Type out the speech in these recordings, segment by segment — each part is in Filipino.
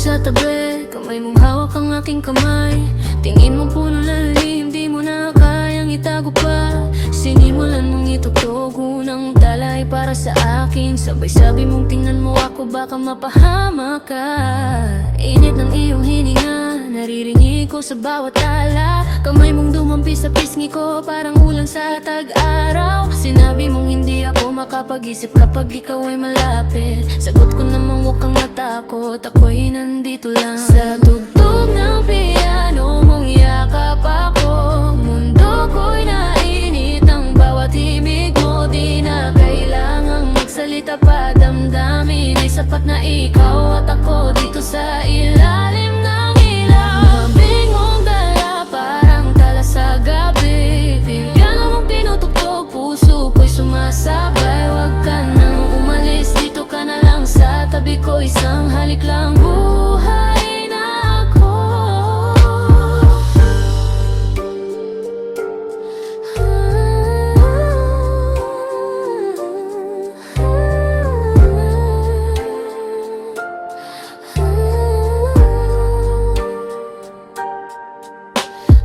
sa tabi, kamay mong hawak ang aking kamay. Tingin mo puno na lalim, di mo na kayang itago pa. Sinimulan mong itugtog, unang dalay para sa akin. Sabay-sabi mong tingnan mo ako, baka mapahama ka. Init ng iyong hininga, naririnig ko sa bawat tala. Kamay mong dumampi sa pisngi ko, parang ulan sa tag-araw. Sinabi mong hindi ako makapag-isip kapag ikaw ay malapit. Sagot ko namang huwag kang matakot, ako'y nandito lang. Sa tugtog ng piano mong yakap ako, mundo ko'y nainit ng bawat himig mo. Di na kailangang magsalita pa, damdamin ay sapat na ikaw at ako dito sa ilalim ng ilaw. Mabing mong dala, parang tala sa gabi. Piano mong tinutugtog, puso ko'y sumasabay. Huwag ka nang umalis, dito ka na lang sa tabi ko. Isang halik lang, buhay na ako.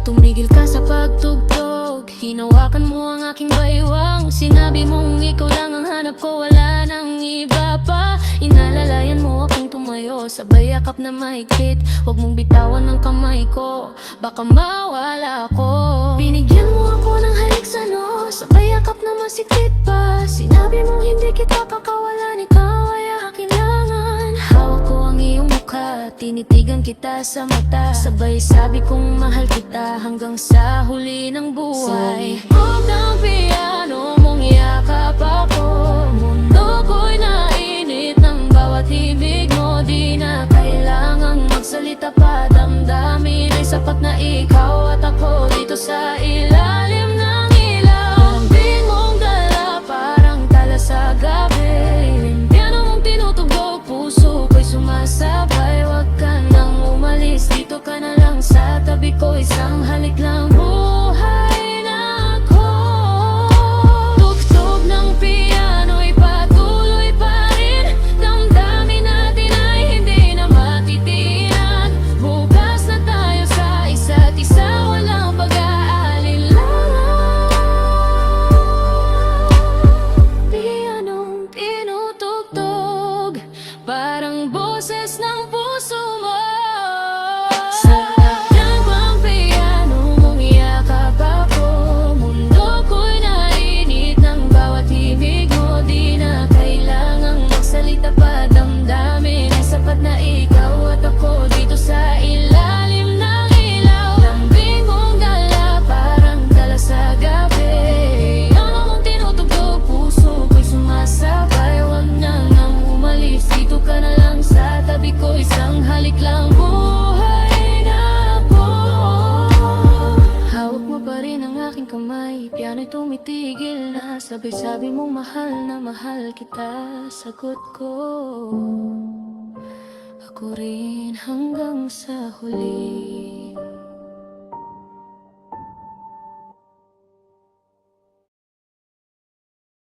Tumigil ka sa pagtugtog, hinawakan mo ang aking baywang. Sinabi mong ikaw lang ang hanap ko, wala nang iba pa. Inalalayan mo akong tumayo, sabay yakap na mahigpit. Huwag mong bitawan ang kamay ko, baka mawala ako. Binigyan mo ako ng halik sa noo, sabay yakap na masikip pa. Sinabi mong hindi kita pakawalan, ikaw ay aking langan. Hawak ko ang iyong mukha, tinitigan kita sa mata. Sabay sabi kong mahal kita hanggang sa huli ng buhay. Sa hugog ng piano mong yakap ako, mundo ko'y nainit ng bawat hibig mo. Di na kailangang magsalita pa, damdamin ay sapat na ikaw at ako dito sa ilalim ng ilaw. Lambing mong dala, parang tala sa gabi. Piano mong tinutugtog, puso ko'y sumasabay. Huwag ka nang umalis, dito ka na lang sa tabi ko. Isang halik lang, buhay na ako. Tugtog ng piano'y patuloy pa rin, damdamin natin ay hindi na matitiyak. Bukas na tayo sa isa't isa, walang pag-aalinlangan. Pianong tinutugtog, parang boses ng puso mo. Sa takyang ang piano mong yakap ako, mundo ko'y nainit ng bawat himig mo. Di na kailangang magsalita pa, damdamin ay sapat na ikaw at ako dito sa ilalim ng ilaw. Lambing mong dala, parang tala sa gabi. Ano mong tinutugtog, puso ko'y sumasabay. Huwag na nang umalis, dito ka na lang sa tabi ko. Isang halik lang, buhay na ako. Hawak mo pa rin ang aking kamay, piano'y tumitigil na. Sabay-sabi mong mahal na mahal kita. Sagot ko, ako rin hanggang sa huli.